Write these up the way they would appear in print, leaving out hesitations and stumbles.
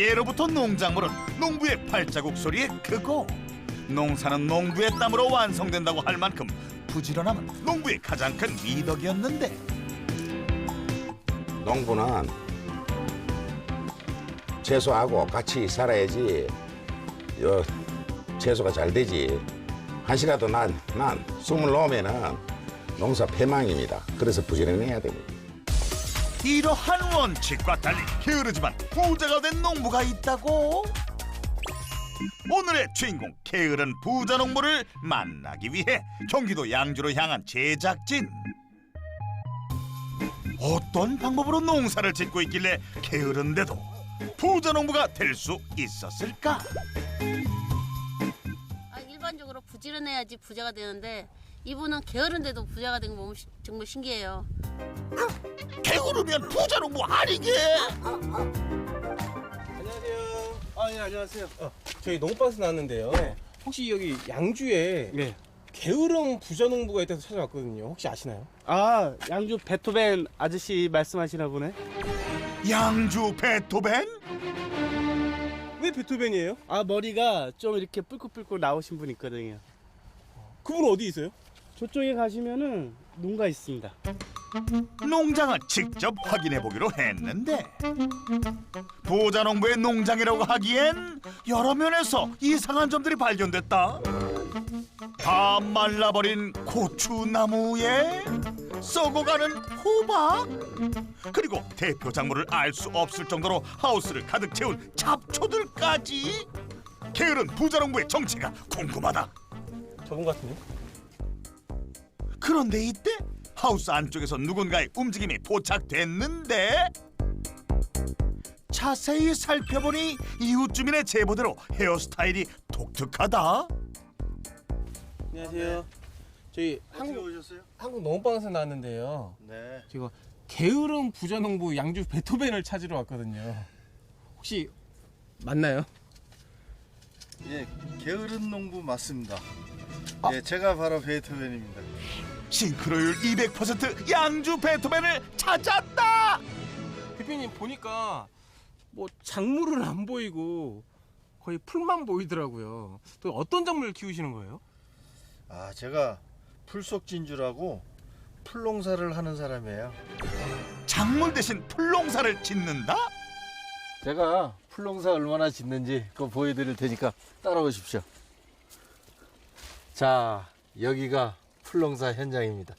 예로부터 농작물은 농부의 발자국 소리에 크고 농사는 농부의 땀으로 완성된다고 할 만큼 부지런함은 농부의 가장 큰 미덕이었는데 농부는 채소하고 같이 살아야지 채소가 잘 되지. 한시라도 난 숨을 놓으면은 농사 패망입니다. 그래서 부지런해야 됩니다. 이러한 원칙과 달리 게으르지만 부자가 된 농부가 있다고? 오늘의 주인공 게으른 부자 농부를 만나기 위해 경기도 양주로 향한 제작진. 어떤 방법으로 농사를 짓고 있길래 게으른데도 부자 농부가 될 수 있었을까? 일반적으로 부지런해야지 부자가 되는데 이분은 게으른데도 부자가 된 거 보면 정말 신기해요. 게으르면 부자 농부 아니게? 안녕하세요. 예, 안녕하세요. 저희 농업방에서 나왔는데요. 혹시 여기 양주에 게으른 부자 농부가 있다고 찾아왔거든요. 혹시 아시나요? 아, 양주 베토벤 아저씨 말씀하시나 보네. 양주 베토벤? 왜 베토벤이에요? 아, 머리가 좀 이렇게 뿔긋뿔긋 나오신 분 있거든요. 그분 어디 있어요? 저쪽에 가시면은 농가 있습니다. 농장을 직접 확인해 보기로 했는데 부자 농부의 농장이라고 하기엔 여러 면에서 이상한 점들이 발견됐다. 다 말라버린 고추나무에 썩어가는 호박, 그리고 대표 작물을 알 수 없을 정도로 하우스를 가득 채운 잡초들까지. 게으른 부자 농부의 정체가 궁금하다. 저분 같은데? 그런데 이때 하우스 안쪽에서 누군가의 움직임이 포착됐는데 자세히 살펴보니 이웃 주민의 제보대로 헤어스타일이 독특하다. 안녕하세요. 저희 한국 농업방에서 나왔는데요. 네. 제가 게으른 부자 농부 양주 베토벤을 찾으러 왔거든요. 혹시 맞나요? 예, 게으른 농부 맞습니다. 예, 제가 바로 베토벤입니다. 싱크로율 200% 양주 베토벤을 찾았다. 대표님 보니까 뭐 작물은 안 보이고 거의 풀만 보이더라고요. 또 어떤 작물을 키우시는 거예요? 아, 제가 풀속진주라고 풀농사를 하는 사람이에요. 작물 대신 풀농사를 짓는다? 제가 풀농사 얼마나 짓는지 그거 보여드릴 테니까 따라오십시오. 자, 여기가 풀농사 현장입니다.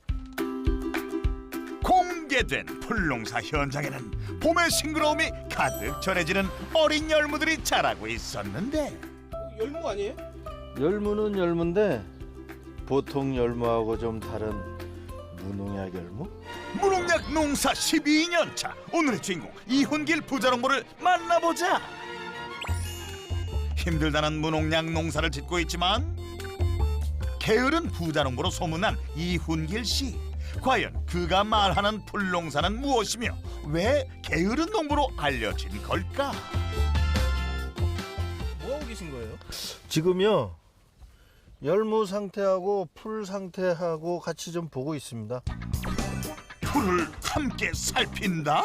공개된 풀농사 현장에는 봄의 싱그러움이 가득 전해지는 어린 열무들이 자라고 있었는데 열무 아니에요? 열무는 열무인데 보통 열무하고 좀 다른 무농약 열무? 무농약 농사 12년 차, 오늘의 주인공 이훈길 부자농부를 만나보자. 힘들다는 무농약 농사를 짓고 있지만 게으른 부자농부로 소문난 이훈길 씨. 과연 그가 말하는 풀농사는 무엇이며 왜 게으른 농부로 알려진 걸까? 뭐 하고 계신 거예요? 지금요, 열무 상태하고 풀 상태하고 같이 좀 보고 있습니다. 풀을 함께 살핀다?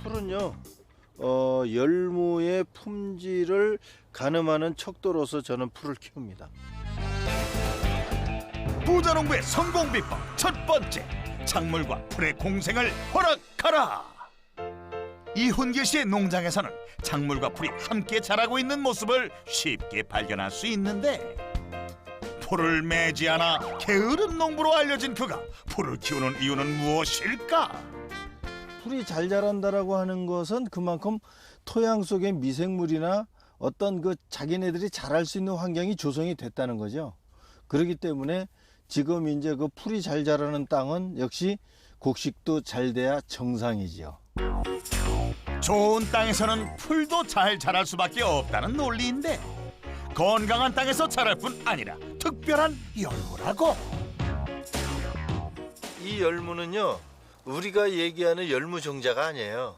풀은요, 열무의 품질을 가늠하는 척도로서 저는 풀을 키웁니다. 부자농부의 성공 비법 첫 번째, 작물과 풀의 공생을 허락하라. 이훈길 씨의 농장에서는 작물과 풀이 함께 자라고 있는 모습을 쉽게 발견할 수 있는데 풀을 매지 않아 게으른 농부로 알려진 그가 풀을 키우는 이유는 무엇일까? 풀이 잘 자란다라고 하는 것은 그만큼 토양 속의 미생물이나 어떤 그 자기네들이 자랄 수 있는 환경이 조성이 됐다는 거죠. 그렇기 때문에 지금 이제 그 풀이 잘 자라는 땅은 역시 곡식도 잘 돼야 정상이지요. 좋은 땅에서는 풀도 잘 자랄 수밖에 없다는 논리인데 건강한 땅에서 자랄 뿐 아니라 특별한 열무라고. 이 열무는요, 우리가 얘기하는 열무 종자가 아니에요.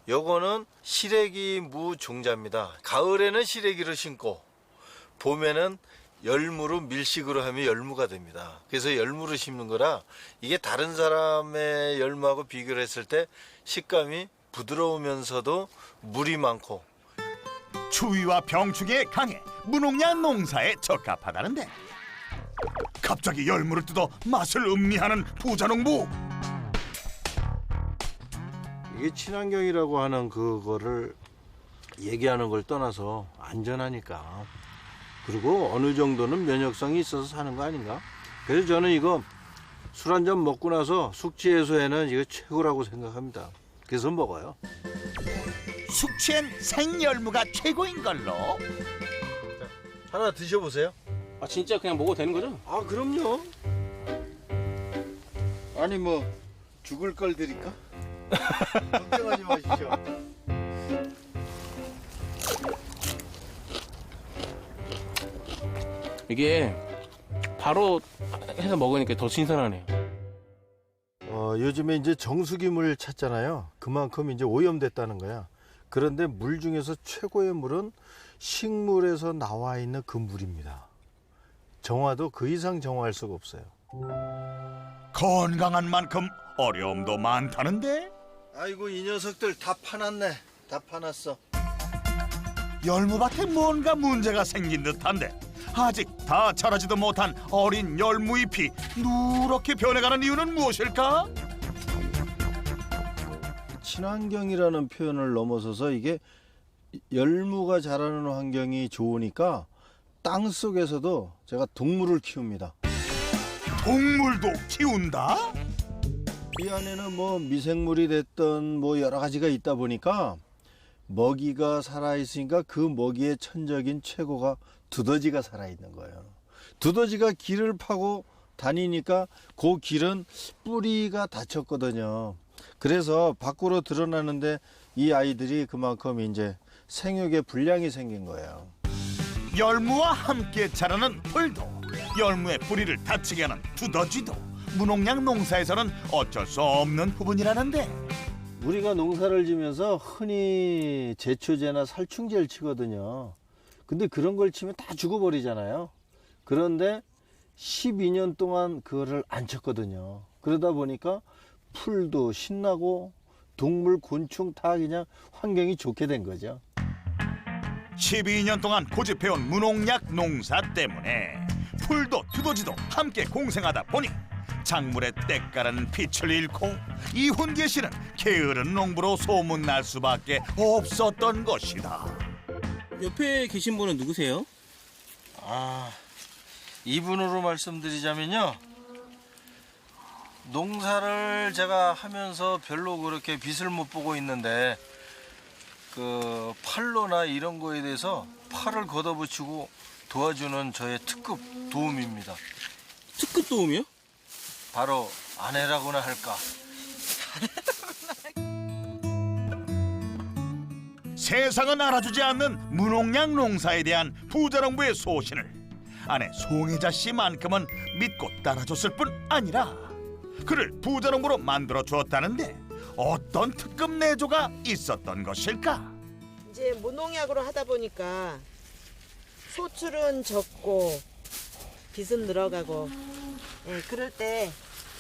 요거는 시래기 무 종자입니다. 가을에는 시래기로 심고 봄에는 열무로 밀식으로 하면 열무가 됩니다. 그래서 열무로 심는 거라 이게 다른 사람의 열무하고 비교를 했을 때 식감이 부드러우면서도 물이 많고 추위와 병충해에 강해 무농약 농사에 적합하다는데 갑자기 열무를 뜯어 맛을 음미하는 부자농부. 이게 친환경이라고 하는 그거를 얘기하는 걸 떠나서 안전하니까, 그리고 어느 정도는 면역성이 있어서 사는 거 아닌가? 그래서 저는 이거 술 한 잔 먹고 나서 숙취 해소에는 이거 최고라고 생각합니다. 그래서 먹어요. 숙취엔 생열무가 최고인 걸로. 하나 드셔보세요. 아 진짜 그냥 먹어도 되는 거죠? 아, 그럼요. 아니 뭐 죽을 걸 드릴까? 걱정하지 마시죠. 이게 바로 해서 먹으니까 더 신선하네요. 요즘에 이제 정수기물 찾잖아요. 그만큼 이제 오염됐다는 거야. 그런데 물 중에서 최고의 물은 식물에서 나와 있는 그 물입니다. 정화도 그 이상 정화할 수가 없어요. 건강한 만큼 어려움도 많다는데 아이고, 이 녀석들 다 파놨네. 다 파놨어. 열무밭에 뭔가 문제가 생긴 듯한데 아직 다 자라지도 못한 어린 열무잎이 누렇게 변해가는 이유는 무엇일까? 친환경이라는 표현을 넘어서서 이게 열무가 자라는 환경이 좋으니까 땅 속에서도 제가 동물을 키웁니다. 동물도 키운다? 이 안에는 뭐 미생물이 됐던 뭐 여러 가지가 있다 보니까 먹이가 살아있으니까 그 먹이의 천적인 최고가 두더지가 살아있는 거예요. 두더지가 길을 파고 다니니까 그 길은 뿌리가 닫혔거든요. 그래서 밖으로 드러나는데 이 아이들이 그만큼 이제 생육에 불량이 생긴 거예요. 열무와 함께 자라는 풀도 열무의 뿌리를 다치게 하는 두더지도 무농약 농사에서는 어쩔 수 없는 부분이라는데 우리가 농사를 지면서 흔히 제초제나 살충제를 치거든요. 근데 그런 걸 치면 다 죽어버리잖아요. 그런데 12년 동안 그거를 안 쳤거든요. 그러다 보니까 풀도 신나고 동물, 곤충 다 그냥 환경이 좋게 된 거죠. 12년 동안 고집해온 무농약 농사 때문에 풀도 두더지도 함께 공생하다 보니 작물의 때깔은 빛을 잃고 이훈계 씨는 게으른 농부로 소문날 수밖에 없었던 것이다. 옆에 계신 분은 누구세요? 이분으로 말씀드리자면요, 농사를 제가 하면서 별로 그렇게 빛을 못 보고 있는데 그 팔로나 이런 거에 대해서 팔을 걷어붙이고 도와주는 저의 특급 도움입니다. 특급 도움이요? 바로 아내라고나 할까. 세상은 알아주지 않는 무농약 농사에 대한 부자농부의 소신을 아내 송혜자 씨만큼은 믿고 따라줬을 뿐 아니라 그를 부자농부로 만들어 주었다는데 어떤 특급 내조가 있었던 것일까? 이제 무농약으로 하다 보니까 소출은 적고 빚은 늘어가고, 예, 그럴 때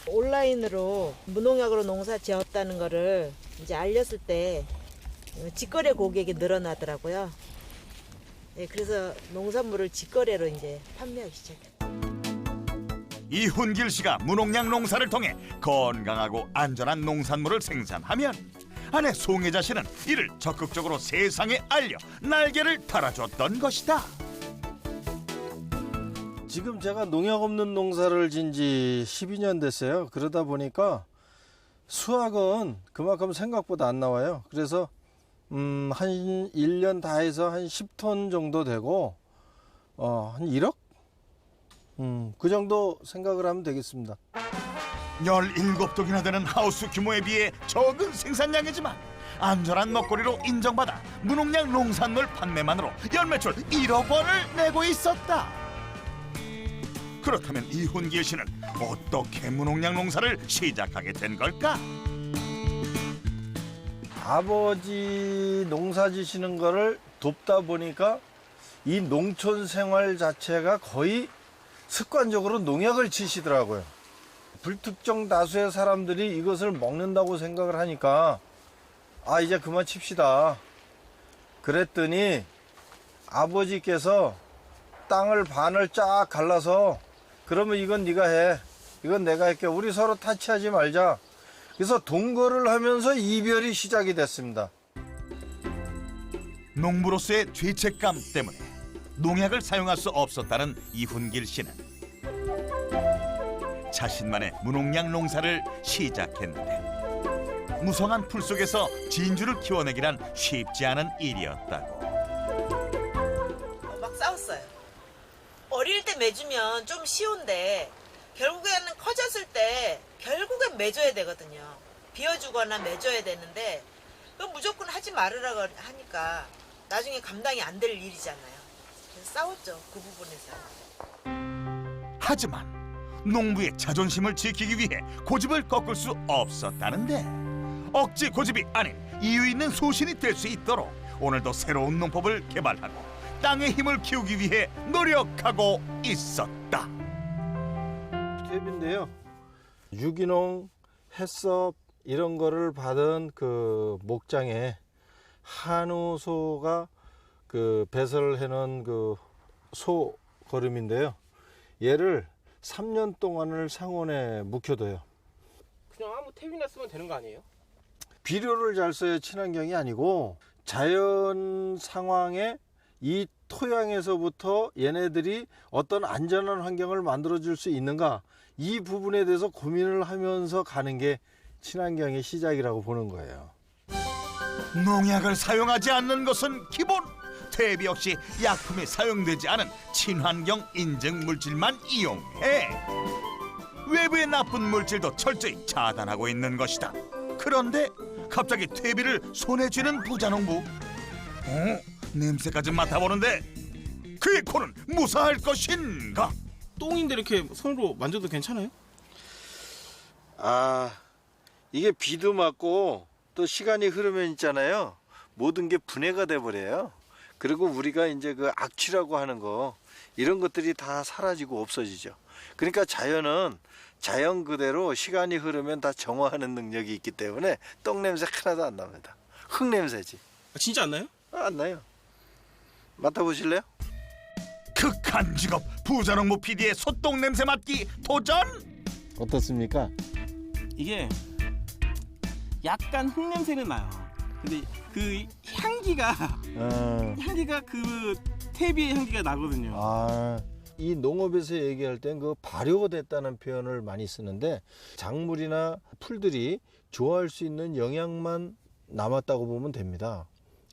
온라인으로 무농약으로 농사 지었다는 거를 이제 알렸을 때 직거래 고객이 늘어나더라고요. 예, 그래서 농산물을 직거래로 이제 판매하기 시작했어요. 이훈길 씨가 무농약 농사를 통해 건강하고 안전한 농산물을 생산하면 아내 송혜자 씨는 이를 적극적으로 세상에 알려 날개를 달아줬던 것이다. 지금 제가 농약 없는 농사를 진 지 12년 됐어요. 그러다 보니까 수확은 그만큼 생각보다 안 나와요. 그래서 한 1년 다 해서 한 10톤 정도 되고 한 1억? 그 정도 생각을 하면 되겠습니다. 17독이나 되는 하우스 규모에 비해 적은 생산량이지만 안전한 먹거리로 인정받아 무농약 농산물 판매만으로 연매출 1억 원을 내고 있었다. 그렇다면 이훈길 씨는 어떻게 무농약 농사를 시작하게 된 걸까? 아버지 농사 지시는 거를 돕다 보니까 이 농촌 생활 자체가 거의 습관적으로 농약을 치시더라고요. 불특정 다수의 사람들이 이것을 먹는다고 생각을 하니까 이제 그만 칩시다. 그랬더니 아버지께서 땅을 반을 쫙 갈라서 그러면 이건 네가 해. 이건 내가 할게. 우리 서로 타치하지 말자. 그래서 동거를 하면서 이별이 시작이 됐습니다. 농부로서의 죄책감 때문에 농약을 사용할 수 없었다는 이훈길 씨는 자신만의 무농약 농사를 시작했는데 무성한 풀 속에서 진주를 키워내기란 쉽지 않은 일이었다고. 막 싸웠어요. 어릴 때 매주면 좀 쉬운데 결국에는 커졌을 때 결국엔 매줘야 되거든요. 비워주거나 매줘야 되는데 그건 무조건 하지 말으라고 하니까 나중에 감당이 안 될 일이잖아요. 그래서 싸웠죠, 그 부분에서. 하지만 농부의 자존심을 지키기 위해 고집을 꺾을 수 없었다는데 억지 고집이 아닌 이유 있는 소신이 될 수 있도록 오늘도 새로운 농법을 개발하고 땅의 힘을 키우기 위해 노력하고 있었다. 탭인데요. 유기농, 햇섭 이런 거를 받은 그 목장에 한우소가 그 배설을 해놓은 그 소 거름인데요. 얘를 3년 동안을 상온에 묵혀둬요. 그냥 아무 탭이나 쓰면 되는 거 아니에요? 비료를 잘 써야 친환경이 아니고 자연 상황에 이 토양에서부터 얘네들이 어떤 안전한 환경을 만들어줄 수 있는가, 이 부분에 대해서 고민을 하면서 가는 게 친환경의 시작이라고 보는 거예요. 농약을 사용하지 않는 것은 기본. 퇴비 없이 약품이 사용되지 않은 친환경 인증 물질만 이용해 외부의 나쁜 물질도 철저히 차단하고 있는 것이다. 그런데 갑자기 퇴비를 손에 쥐는 부자농부. 냄새까지 맡아보는데 그의 코는 무사할 것인가? 똥인데 이렇게 손으로 만져도 괜찮아요? 아, 이게 비도 맞고 또 시간이 흐르면 있잖아요. 모든 게 분해가 돼 버려요. 그리고 우리가 이제 그 악취라고 하는 거 이런 것들이 다 사라지고 없어지죠. 그러니까 자연은 자연 그대로 시간이 흐르면 다 정화하는 능력이 있기 때문에 똥 냄새 하나도 안 납니다. 흙 냄새지. 아, 진짜 안 나요? 안 나요. 맡아보실래요? 극한 직업 부자농부 PD의 소똥 냄새 맡기 도전! 어떻습니까? 이게 약간 흙 냄새는 나요. 근데 그 향기가 그 퇴비의 향기가 나거든요. 이 농업에서 얘기할 땐 그 발효됐다는 표현을 많이 쓰는데 작물이나 풀들이 좋아할 수 있는 영양만 남았다고 보면 됩니다.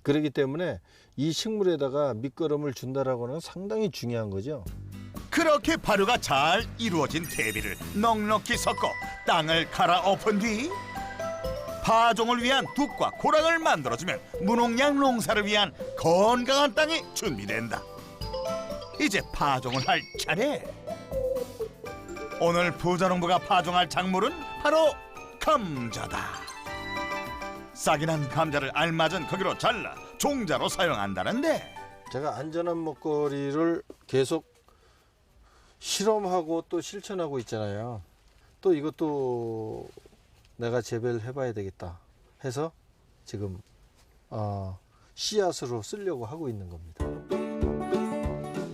그렇기 때문에 이 식물에다가 밑거름을 준다라고 하는 건 상당히 중요한 거죠. 그렇게 발효가 잘 이루어진 퇴비를 넉넉히 섞어 땅을 갈아엎은 뒤 파종을 위한 둑과 고랑을 만들어주면 무농약 농사를 위한 건강한 땅이 준비된다. 이제 파종을 할 차례. 오늘 부자농부가 파종할 작물은 바로 감자다. 싹이 난 감자를 알맞은 크기로 잘라 종자로 사용한다는데 제가 안전한 먹거리를 계속 실험하고 또 실천하고 있잖아요. 또 이것도 내가 재배를 해봐야 되겠다 해서 지금 씨앗으로 쓰려고 하고 있는 겁니다.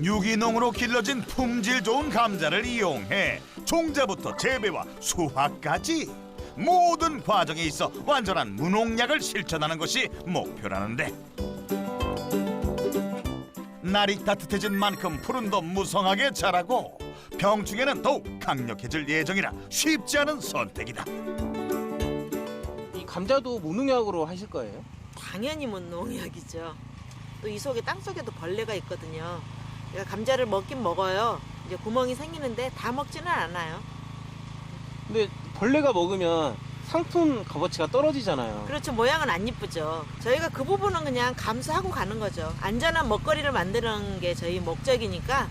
유기농으로 길러진 품질 좋은 감자를 이용해 종자부터 재배와 수확까지 모든 과정에 있어 완전한 무농약을 실천하는 것이 목표라는데 날이 따뜻해진 만큼 푸른도 무성하게 자라고 병충해는 더욱 강력해질 예정이라 쉽지 않은 선택이다. 이 감자도 무농약으로 하실 거예요? 당연히 무농약이죠. 또 이 속에 땅 속에도 벌레가 있거든요. 그러니까 감자를 먹긴 먹어요. 이제 구멍이 생기는데 다 먹지는 않아요. 근데 벌레가 먹으면 상품 값어치가 떨어지잖아요. 그렇죠. 모양은 안 이쁘죠. 저희가 그 부분은 그냥 감수하고 가는 거죠. 안전한 먹거리를 만드는 게 저희 목적이니까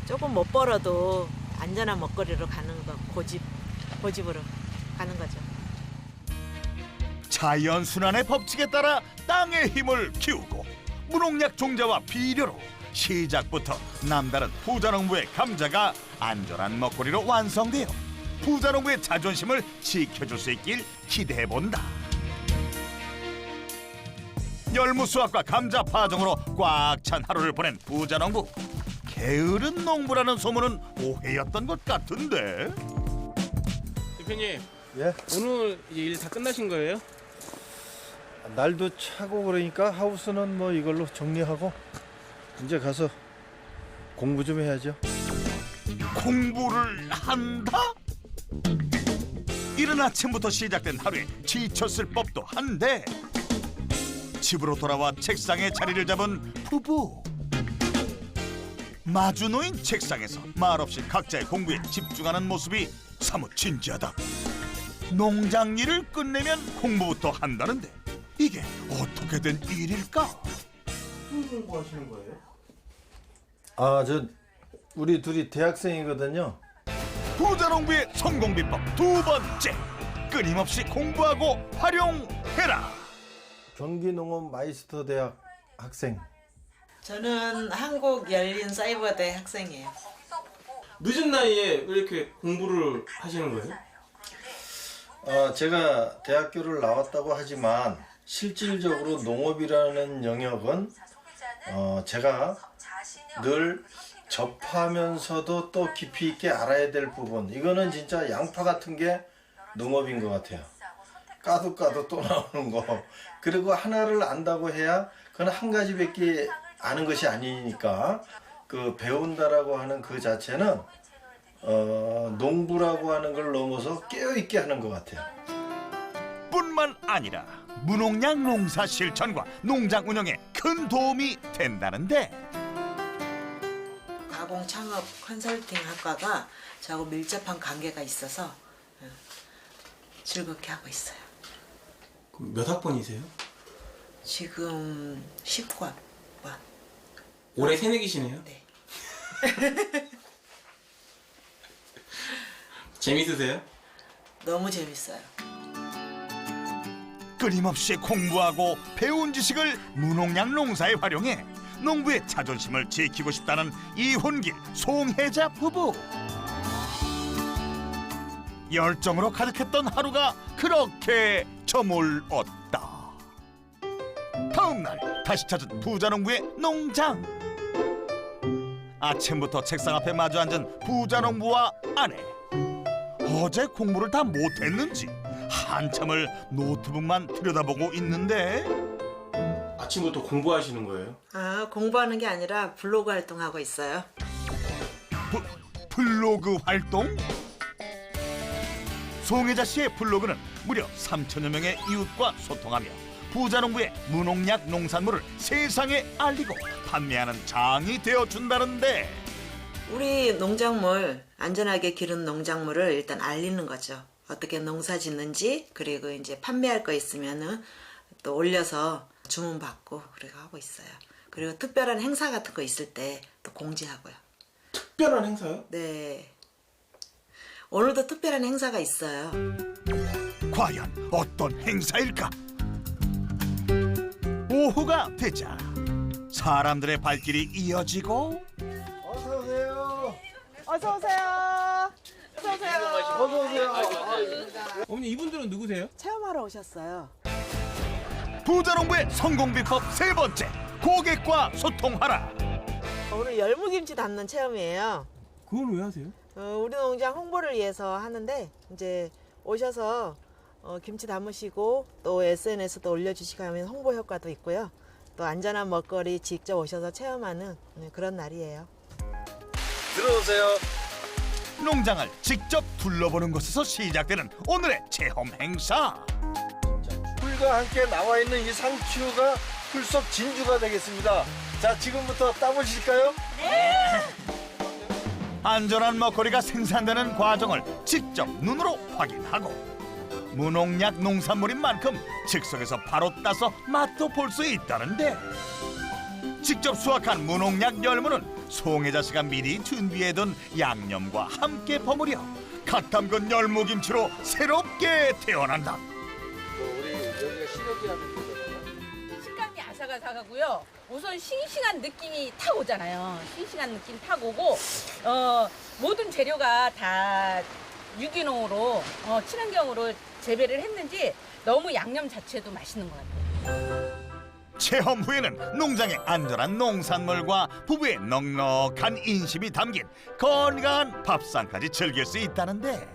조금 못 벌어도 안전한 먹거리로 가는 거, 고집으로 가는 거죠. 자연순환의 법칙에 따라 땅의 힘을 키우고 무농약 종자와 비료로 시작부터 남다른 부자농부의 감자가 안전한 먹거리로 완성되어 부자농부의 자존심을 지켜줄 수 있길 기대해본다. 열무 수확과 감자 파종으로 꽉 찬 하루를 보낸 부자농부. 게으른 농부라는 소문은 오해였던 것 같은데. 대표님, 예? 오늘 이제 일 다 끝나신 거예요? 날도 차고 그러니까 하우스는 뭐 이걸로 정리하고 이제 가서 공부 좀 해야죠. 공부를 한다? 이른 아침부터 시작된 하루에 지쳤을 법도 한데 집으로 돌아와 책상에 자리를 잡은 부부. 마주 놓인 책상에서 말없이 각자의 공부에 집중하는 모습이 사뭇 진지하다. 농장 일을 끝내면 공부부터 한다는데 이게 어떻게 된 일일까? 무슨 공부하시는 거예요? 아, 우리 둘이 대학생이거든요. 부자농부의 성공 비법 두 번째, 끊임없이 공부하고 활용해라. 경기농업 마이스터 대학 학생. 저는 한국열린사이버대 학생이에요. 늦은 나이에 왜 이렇게 공부를 하시는 거예요? 제가 대학교를 나왔다고 하지만 실질적으로 농업이라는 영역은 제가 늘 접하면서도 또 깊이 있게 알아야 될 부분, 이거는 진짜 양파 같은 게 농업인 것 같아요. 까도 또 나오는 거. 그리고 하나를 안다고 해야 그건 한 가지밖에 아는 것이 아니니까 그 배운다라고 하는 그 자체는 농부라고 하는 걸 넘어서 깨어있게 하는 것 같아요. 뿐만 아니라 무농약 농사 실천과 농장 운영에 큰 도움이 된다는데. 가공창업 컨설팅 학과가 저하고 밀접한 관계가 있어서 즐겁게 하고 있어요. 그럼 몇 학번이세요? 지금 19학번. 올해 새내기시네요? 네. 재밌으세요? 너무 재밌어요. 끊임없이 공부하고 배운 지식을 무농약 농사에 활용해 농부의 자존심을 지키고 싶다는 이훈길, 송혜자 부부. 열정으로 가득했던 하루가 그렇게 저물었다. 다음 날 다시 찾은 부자농부의 농장. 아침부터 책상 앞에 마주 앉은 부자농부와 아내. 어제 공부를 다 못했는지 한참을 노트북만 들여다보고 있는데. 아침부터 공부하시는 거예요? 공부하는 게 아니라 블로그 활동하고 있어요. 블로그 활동? 송혜자 씨의 블로그는 무려 3천여 명의 이웃과 소통하며 부자농부의 무농약 농산물을 세상에 알리고 판매하는 장이 되어준다는데. 우리 농작물, 안전하게 기른 농작물을 일단 알리는 거죠. 어떻게 농사 짓는지, 그리고 이제 판매할 거 있으면은 또 올려서 주문받고 그렇게 하고 있어요. 그리고 특별한 행사 같은 거 있을 때 또 공지하고요. 특별한 행사요? 네. 오늘도 특별한 행사가 있어요. 과연 어떤 행사일까? 오후가 되자 사람들의 발길이 이어지고. 어서 오세요. 어서 오세요. 어서 오세요. 어서 오세요. 어머니 이분들은 누구세요? 체험하러 오셨어요. 부자농부의 성공 비법 세 번째, 고객과 소통하라. 오늘 열무김치 담는 체험이에요. 그걸 왜 하세요? 우리 농장 홍보를 위해서 하는데 이제 오셔서 김치 담으시고 또 SNS도 올려주시고 하면 홍보 효과도 있고요. 또 안전한 먹거리 직접 오셔서 체험하는 그런 날이에요. 들어오세요. 농장을 직접 둘러보는 곳에서 시작되는 오늘의 체험 행사. 풀과 함께 나와 있는 이 상추가 풀 속 진주가 되겠습니다. 자, 지금부터 따보실까요? 안전한 먹거리가 생산되는 과정을 직접 눈으로 확인하고 무농약 농산물인 만큼 즉석에서 바로 따서 맛도 볼 수 있다는데. 직접 수확한 무농약 열무는 송혜자 씨가 미리 준비해둔 양념과 함께 버무려 갓 담근 열무김치로 새롭게 태어난다. 식감이 아삭아삭하고요. 우선 싱싱한 느낌이 탁 오잖아요. 싱싱한 느낌 탁 오고 모든 재료가 다 유기농으로 친환경으로 재배를 했는지 너무 양념 자체도 맛있는 것 같아요. 체험 후에는 농장의 안전한 농산물과 부부의 넉넉한 인심이 담긴 건강한 밥상까지 즐길 수 있다는데,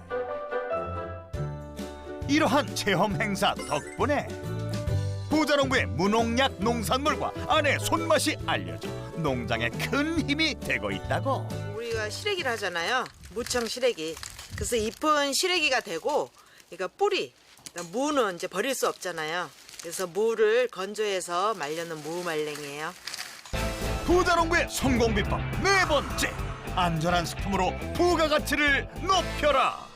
이러한 체험 행사 덕분에 부자농부의 무농약 농산물과 아내의 손맛이 알려져 농장에 큰 힘이 되고 있다고. 우리가 시래기를 하잖아요. 무청 시래기. 그래서 잎은 시래기가 되고, 그러니까 뿌리, 그러니까 무는 이제 버릴 수 없잖아요. 그래서 무를 건조해서 말려놓은 무말랭이에요. 부자농부의 성공 비법 네 번째, 안전한 식품으로 부가가치를 높여라.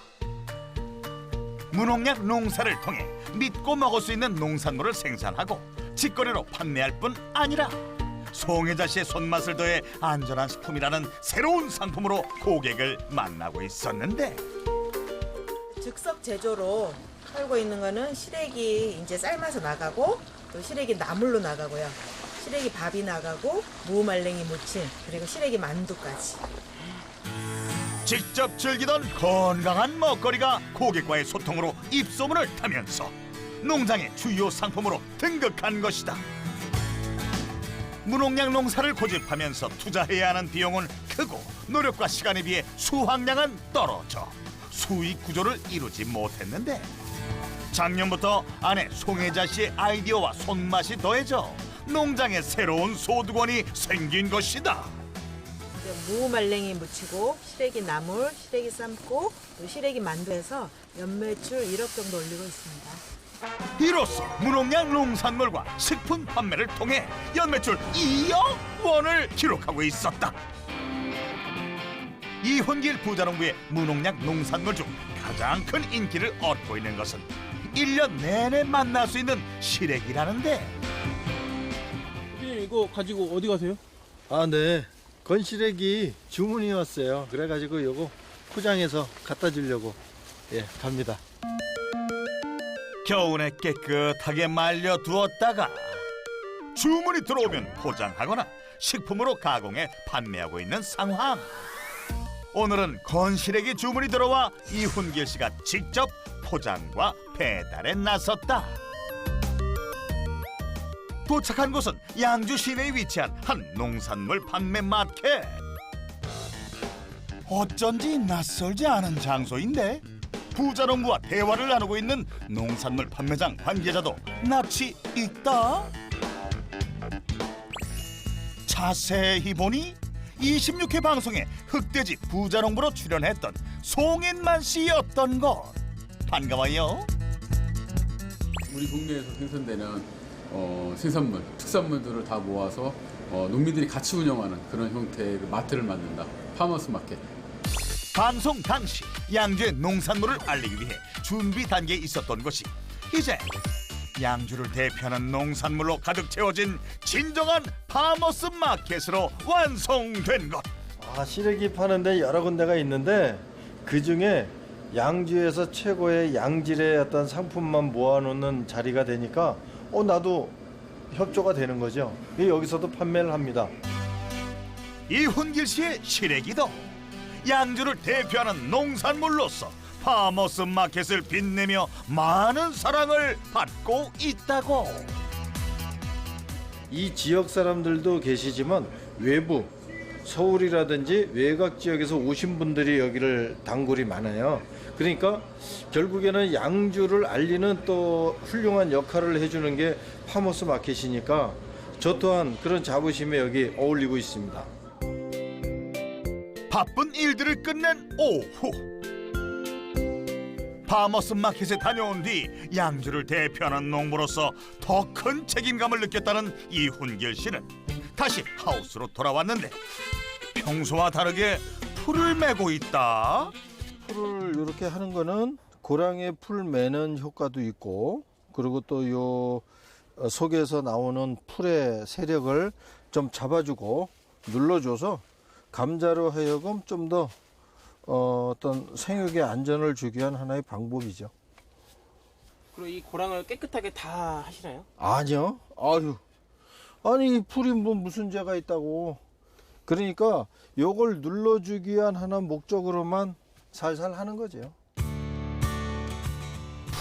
무농약 농사를 통해 믿고 먹을 수 있는 농산물을 생산하고 직거래로 판매할 뿐 아니라 송혜자 씨의 손맛을 더해 안전한 식품이라는 새로운 상품으로 고객을 만나고 있었는데, 즉석 제조로 팔고 있는 거는 시래기 이제 삶아서 나가고, 또 시래기 나물로 나가고요. 시래기 밥이 나가고, 무말랭이 무침, 그리고 시래기 만두까지. 직접 즐기던 건강한 먹거리가 고객과의 소통으로 입소문을 타면서 농장의 주요 상품으로 등극한 것이다. 무농약 농사를 고집하면서 투자해야 하는 비용은 크고 노력과 시간에 비해 수확량은 떨어져 수익 구조를 이루지 못했는데, 작년부터 아내 송혜자 씨의 아이디어와 손맛이 더해져 농장에 새로운 소득원이 생긴 것이다. 무말랭이 무치고, 시래기 나물, 시래기 삶고, 또 시래기 만두해서 연매출 1억 정도 올리고 있습니다. 이로써 무농약 농산물과 식품 판매를 통해 연매출 2억 원을 기록하고 있었다. 이훈길 부자농부의 무농약 농산물 중 가장 큰 인기를 얻고 있는 것은 1년 내내 만날 수 있는 시래기라는데, 대표님 이거 가지고 어디 가세요? 아, 네. 건시래기 주문이 왔어요. 그래가지고 요거 포장해서 갖다 주려고 갑니다. 겨우내 깨끗하게 말려두었다가 주문이 들어오면 포장하거나 식품으로 가공해 판매하고 있는 상황. 오늘은 건시래기 주문이 들어와 이훈길 씨가 직접 포장과 배달에 나섰다. 도착한 곳은 양주 시내에 위치한 한 농산물 판매 마켓. 어쩐지 낯설지 않은 장소인데 부자농부와 대화를 나누고 있는 농산물 판매장 관계자도 낯이 있다. 자세히 보니 26회 방송에 흑돼지 부자농부로 출연했던 송인만 씨였던 것. 반가워요. 우리 동네에서 생산되는 생산물, 특산물들을 다 모아서 농민들이 같이 운영하는 그런 형태의 마트를 만든다. 파머스 마켓. 방송 당시 양주의 농산물을 알리기 위해 준비 단계에 있었던 것이 이제 양주를 대표하는 농산물로 가득 채워진 진정한 파머스 마켓으로 완성된 것. 시래기 파는데 여러 군데가 있는데 그 중에 양주에서 최고의 양질의 어떤 상품만 모아놓는 자리가 되니까 나도 협조가 되는 거죠. 여기서도 판매를 합니다. 이훈길 씨의 시래기도 양주를 대표하는 농산물로서 파머스 마켓을 빛내며 많은 사랑을 받고 있다고. 이 지역 사람들도 계시지만 외부 서울이라든지 외곽 지역에서 오신 분들이 여기를 단골이 많아요. 그러니까 결국에는 양주를 알리는 또 훌륭한 역할을 해주는 게 파머스 마켓이니까 저 또한 그런 자부심에 여기 어울리고 있습니다. 바쁜 일들을 끝낸 오후, 파머스 마켓에 다녀온 뒤 양주를 대표하는 농부로서 더 큰 책임감을 느꼈다는 이훈길 씨는 다시 하우스로 돌아왔는데 평소와 다르게 풀을 메고 있다. 풀을 이렇게 하는 거는 고랑에 풀 매는 효과도 있고, 그리고 또 요 속에서 나오는 풀의 세력을 좀 잡아주고 눌러줘서 감자로 하여금 좀 더 어떤 생육의 안전을 주기 위한 하나의 방법이죠. 그리고 이 고랑을 깨끗하게 다 하시나요? 아니요. 아니 이 풀이 뭐 무슨 죄가 있다고. 그러니까 요걸 눌러주기 위한 하나 목적으로만 살살 하는 거죠.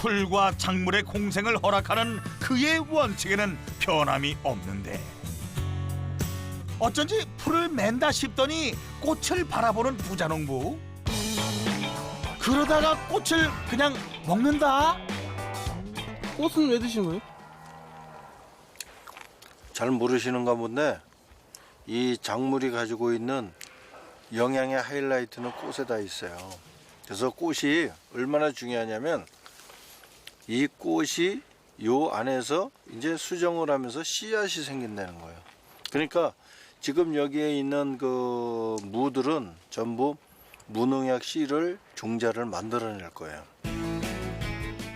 풀과 작물의 공생을 허락하는 그의 원칙에는 변함이 없는데 어쩐지 풀을 맨다 싶더니 꽃을 바라보는 부자농부. 그러다가 꽃을 그냥 먹는다? 꽃은 왜 드시는 거예요? 잘 모르시는가 본데 이 작물이 가지고 있는 영양의 하이라이트는 꽃에 다 있어요. 그래서 꽃이 얼마나 중요하냐면 이 꽃이 요 안에서 이제 수정을 하면서 씨앗이 생긴다는 거예요. 그러니까 지금 여기에 있는 그 무들은 전부 무농약 씨를 종자를 만들어낼 거예요.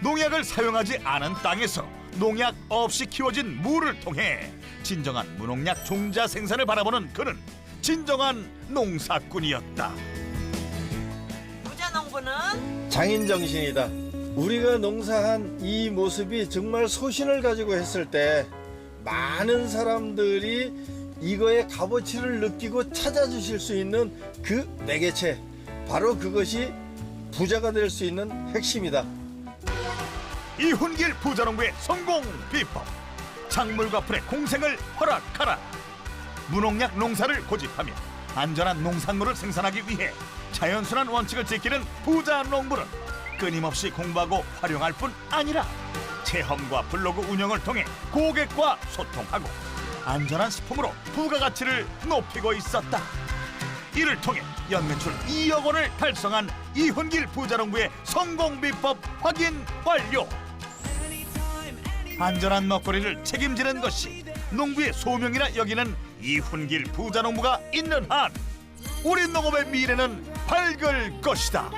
농약을 사용하지 않은 땅에서 농약 없이 키워진 무를 통해 진정한 무농약 종자 생산을 바라보는 그는 진정한 농사꾼이었다. 부자농부는 장인 정신이다. 우리가 농사한 이 모습이 정말 소신을 가지고 했을 때 많은 사람들이 이거의 값어치를 느끼고 찾아주실 수 있는 그 매개체, 바로 그것이 부자가 될 수 있는 핵심이다. 이훈길 부자농부의 성공 비법. 작물과 풀의 공생을 허락하라. 무농약 농사를 고집하며 안전한 농산물을 생산하기 위해 자연순환 원칙을 지키는 부자농부는 끊임없이 공부하고 활용할 뿐 아니라 체험과 블로그 운영을 통해 고객과 소통하고 안전한 식품으로 부가가치를 높이고 있었다. 이를 통해 연매출 2억 원을 달성한 이훈길 부자농부의 성공 비법 확인 완료. 안전한 먹거리를 책임지는 것이 농부의 소명이라 여기는 이훈길 부자농부가 있는 한 우리 농업의 미래는 밝을 것이다.